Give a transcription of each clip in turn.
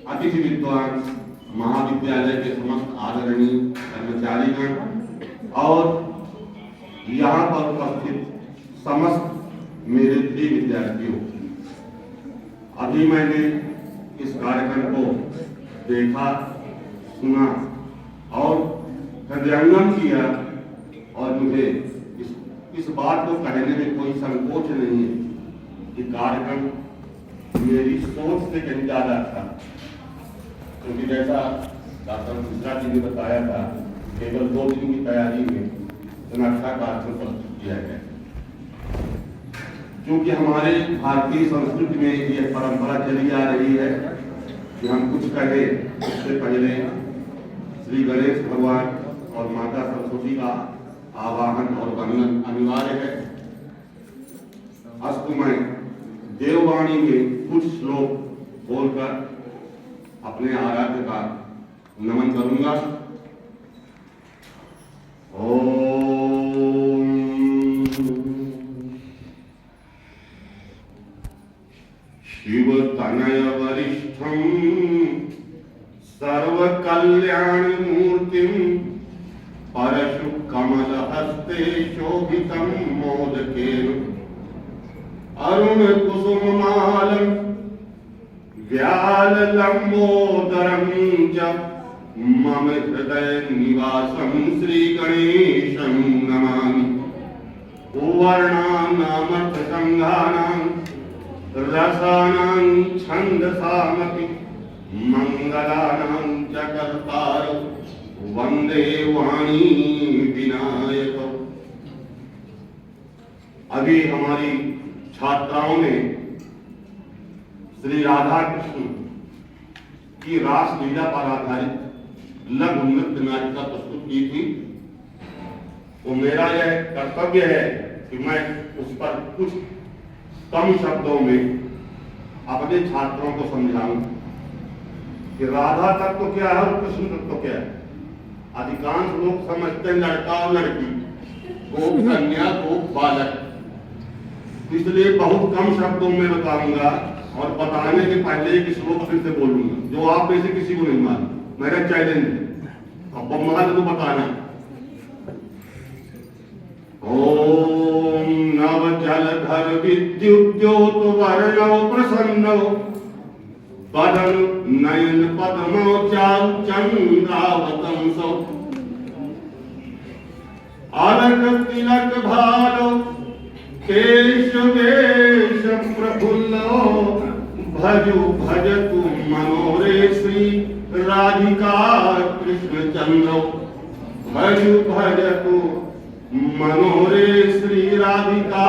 अतिथि विद्वान, महाविद्यालय के समस्त आदरणीय कर्मचारीगण और यहाँ पर उपस्थित समस्त मेरे प्रिय विद्यार्थियों, अभी मैंने इस कार्यक्रम को देखा, सुना और हृदयंगम किया और मुझे इस बात को कहने में कोई संकोच नहीं है कि कार्यक्रम मेरी सोच से कहीं ज्यादा था, क्योंकि जैसा डॉक्टर मिश्रा जी ने बताया था, केवल 2 दिन की तैयारी में इतना अच्छा कार्यक्रम प्रस्तुत किया गया। क्योंकि हमारे भारतीय संस्कृति में यह परंपरा चली आ रही है कि हम कुछ कहें उससे पहले श्री गणेश भगवान और माता सरस्वती का आवाहन और वंदन अनिवार्य है। अस्तु मैं देववाणी में कुछ श्लोक बोलकर अपने आराध्य का नमन करूंगा। ओम शिव तनय वरिष्ठम सर्व कल्याण मूर्तिम परशु कमल हस्ते शोभितम मोदकेन अरुण कुसुम मालम व्याल लंबोदरम च मम हृदय निवासम श्री गणेशं नमामि। वर्णानामर्थ संघानां रसानां छन्दसामपि मंगलानां च कर्तारौ वंदे वाणी विनायक। अभी हमारी छात्राओं ने श्री राधा कृष्ण की रास लीला पर आधारित लघु नृत्य नाटिका प्रस्तुत की थी। तो मेरा यह कर्तव्य है कि मैं उस पर कुछ कम शब्दों में अपने छात्रों को समझाऊं कि राधा तत्व क्या है और कृष्ण तत्व क्या है। अधिकांश लोग समझते हैं लड़का और लड़की, गोप कन्या गोप बालक, इसलिए बहुत कम शब्दों में बताऊंगा और बताने के पहले एक श्लोक फिर से बोलूंगा जो आप में से किसी को नहीं मालूम। मेरा चैलेंज है, अब महाराज को बताना। ओम नव जलधर विद्युद्योत वर्णो प्रसन्नो बदन नयन पद्मो चारु चंद्रावतंसो अलक तिलक भालो केश वेश प्रफुल्लो भजु भजतु मनोरे श्री राधिका कृष्ण चंद्रो भजु भजतु मनोरे श्री राधिका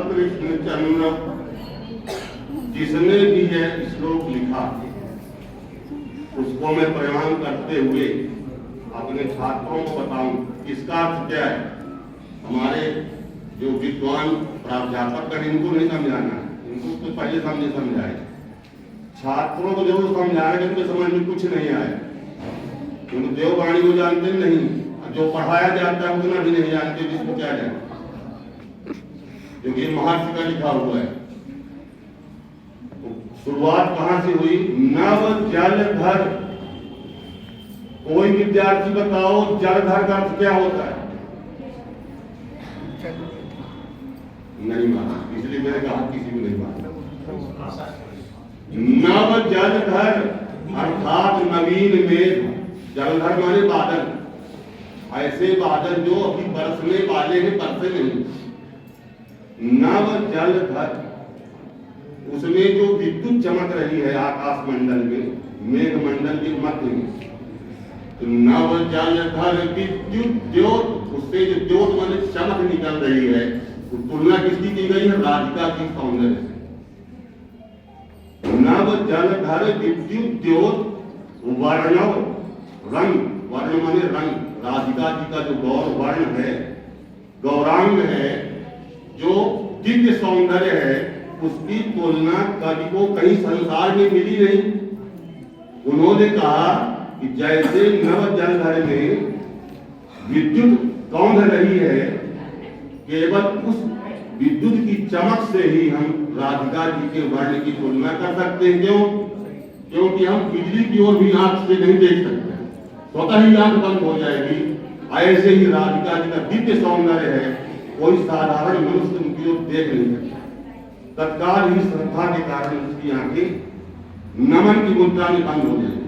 कृष्ण चंद्र। जिसने भी यह श्लोक लिखा उसको मैं प्रणाम करते हुए अपने छात्रों को बताऊं इसका अर्थ क्या है। हमारे जो विद्वान प्राध्यापक हैं इनको नहीं समझाना है, इनको तो पहले समझाए। छात्रों को जरूर समझाना है, उनके समझ में कुछ नहीं आया, क्योंकि देववाणी को जानते नहीं, जो पढ़ाया जाता है उतना भी नहीं जानते जिसको क्या जाए, क्योंकि महर्षि का लिखा हुआ है। तो शुरुआत कहां से हुई? नव जलधर। कोई विद्यार्थी बताओ जलधर का अर्थ क्या होता है? नहीं माना, इसलिए मैंने कहा किसी को नहीं माना। नव जलधर अर्थात नवीन मेघ। जलधर माने बादल, ऐसे बादल जो अभी बरसने वाले हैं, बरसे नहीं। नव जलधर, उसमें जो विद्युत चमक रही है आकाश मंडल में, मेघ मंडल के मध्य में, तो नव जलधर विद्युत द्योत, उससे जो द्योत माने चमक निकल रही है, तो तुलना किसकी की गई है? राधिका की सौंदर्य से। नव जलधर विद्युत द्योत वर्णव रंग, वर्ण माने रंग, राधिका जी का जो गौर वर्ण है, गौरांग है, जो दिव्य सौंदर्य है, उसकी तुलना कवि को कहीं संसार में मिली नहीं। उन्होंने कहा कि जैसे नव जलधर में विद्युत कौंध रही है, केवल उस विद्युत की चमक से ही हम राधिका जी के वर्ण की तुलना कर सकते हैं। क्यों? क्योंकि क्योंकि हम बिजली की ओर भी आंख से नहीं देख सकते, स्वतः ही आंख बंद हो जाएगी। ऐसे ही राधिका जी का दिव्य सौंदर्य है, कोई साधारण मनुष्य उनकी ओर देख नहीं सकता। तत्काल ही श्रद्धा के कारण उसकी आंखें नमन की मुद्रा में बंद हो जाएगी।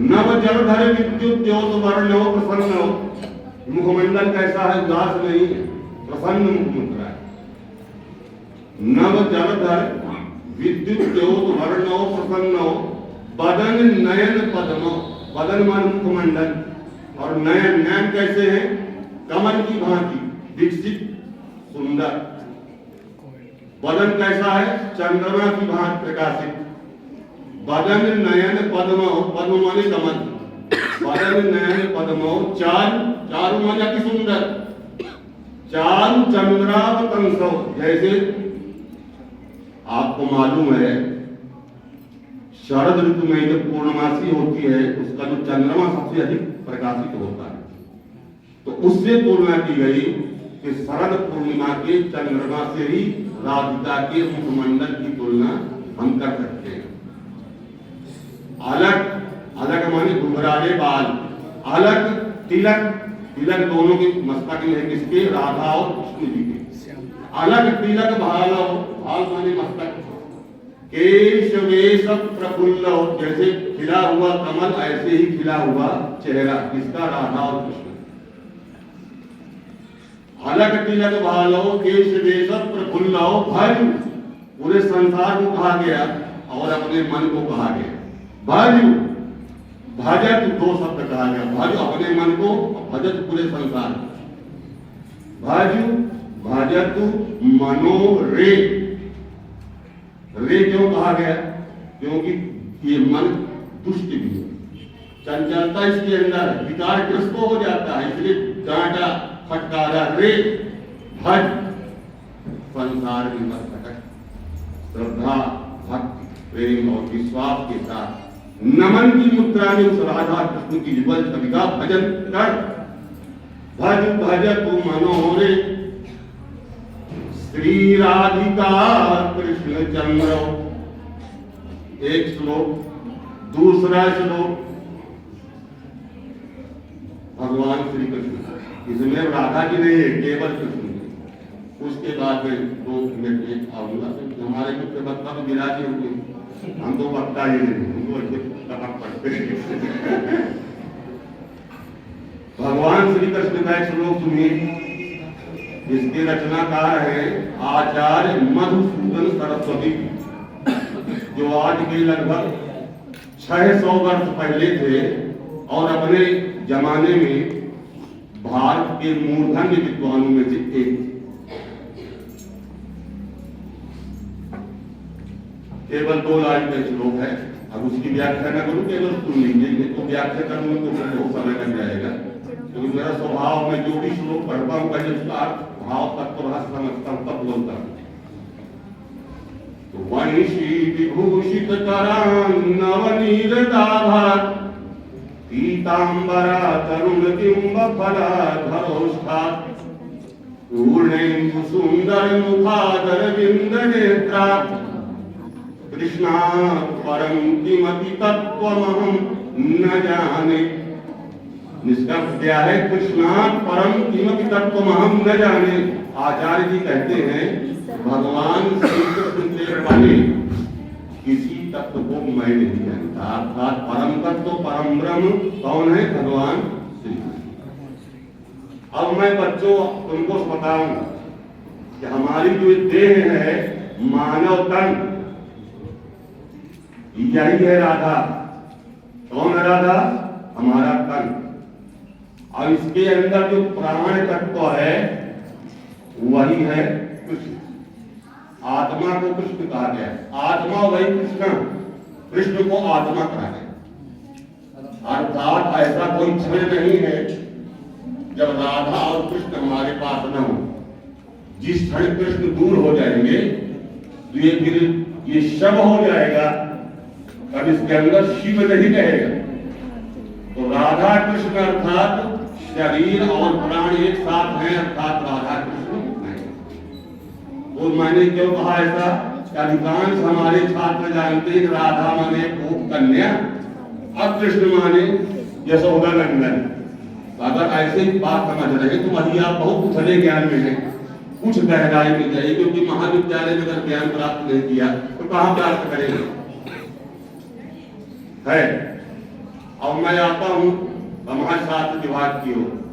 नव जलधर विद्युत द्योत वर्ण प्रसन्न हो, मुखमंडल कैसा है, उदास नहीं है, प्रसन्न मुख मुद्रा है। नव जलधर विद्युत द्योत वर्ण प्रसन्न हो, बदन नयन पद्म, बदन मान मुखमंडल, और नयन, नयन कैसे है, कमल की भांति विकसित सुंदर। बदन कैसा है, चंद्रमा की भांति प्रकाशित। बदन नयन पद्म, पद्म माने कमल, बदन नयन पद्म, चारु माने अति सुंदर, चारु चंद्रावतंसो, जैसे आपको मालूम है शरद ऋतु में जब पूर्णमासी होती है उसका जो चंद्रमा सबसे अधिक प्रकाशित होता है, तो उससे तुलना की गई कि शरद पूर्णिमा के चंद्रमा से ही राधिका के मुखमंडल की तुलना हम कर सकते हैं। अलग अलग माने घुंघराले बाल, अलग तिलक, तिलक दोनों के मस्तक में है, किसके, राधा और कृष्ण जी के। अलग तिलक भाल, भाल माने मस्तक, केशवेश प्रफुल्ल, जैसे खिला हुआ कमल ऐसे ही खिला हुआ चेहरा, किसका, राधा और कृष्ण। अलग तिलक भालो केशवेश प्रफुल्ल भज, पूरे संसार को कहा गया और अपने मन को कहा गया। भज, भजत, दो शब्द कहा गया, भज अपने मन को, भजत पूरे संसार। भज भजत मनो रे, रे क्यों कहा गया, क्योंकि ये मन दुष्ट भी है, चंचलता इसके अंदर है, विकार ग्रस्त हो जाता है, इसलिए डांटा फटकारा रे। भज संसार में मत भटक, श्रद्धा भक्ति प्रेम और विश्वास के साथ नमन की मुद्रा में उस राधा कृष्ण की युगल छवि का भजन कर। भज भजतु मनोरे श्री राधिका कृष्ण चंद्र। एक श्लोक, दूसरा श्लोक भगवान श्री कृष्ण, इसमें राधा जी नहीं है, केवल कृष्ण। उसके बाद में 2 मिनट एक आऊंगा, हमारे मित्र वक्ता तो विराजी होंगे, हम तो वक्ता ही नहीं, उनको अच्छे टपक पड़ते हैं। भगवान श्री कृष्ण का एक श्लोक सुनिए, इसके रचनाकार है आचार्य मधुसूदन सरस्वती, जो आज के लगभग 600 वर्ष पहले थे और अपने जमाने में भारत के मूर्धन्य विद्वानों में से एक। केवल 2 लाइन का श्लोक है, अब उसकी व्याख्या न करूं, केवल सुन लीजिए, तो व्याख्या करने को बहुत समय लग जाएगा, क्योंकि मेरा स्वभाव में जो भी श्लोक पढ़ता हूं पहले उसका भाव तत्व समझता हूं तब बोलता हूं। तो वंशी विभूषित नवनीरदाभार पीतांबरा तरुण बिंब फलाधरोष्ठा पूर्णेन्दु सुंदर मुखादर बिंद नेत्रा कृष्णा परम किमपि तत्त्वमहं न जाने। निष्कर्ष क्या है, कृष्णा परम किमपि तत्त्वमहं न जाने। आचार्य जी कहते हैं भगवान श्री कृष्ण से बने किसी तत्व को मैं नहीं जानता, अर्थात परम तत्व परम ब्रह्म कौन है, भगवान श्री कृष्ण। अब मैं बच्चों तुमको बताऊं कि हमारी जो देह है, मानव तन, यही है राधा। कौन है राधा, हमारा तन। और इसके अंदर जो प्राण तत्व है वही है कृष्ण। आत्मा को कृष्ण कहा गया, आत्मा वही कृष्ण, कृष्ण को आत्मा कहा गया। अर्थात ऐसा कोई क्षण नहीं है जब राधा और कृष्ण हमारे पास न हो। जिस क्षण कृष्ण दूर हो जाएंगे तो ये फिर ये शव हो जाएगा, अब इसके अंदर शिव नहीं रहेगा। तो राधा कृष्ण अर्थात शरीर और प्राण एक साथ हैं, अर्थात राधा कृष्ण नहीं। और मैंने क्यों कहा ऐसा, कि अधिकांश हमारे छात्र जानते हैं राधा माने गोप कन्या और कृष्ण माने यशोदा नंदन। अगर ऐसे ही बात समझ रहे तो वही आप बहुत उथले ज्ञान में हैं, कुछ गहराई में जाइए, क्योंकि महाविद्यालय में अगर ज्ञान प्राप्त नहीं किया तो कहाँ प्राप्त करेंगे है। और मैं आता हूँ समाज शास्त्र विभाग की ओर।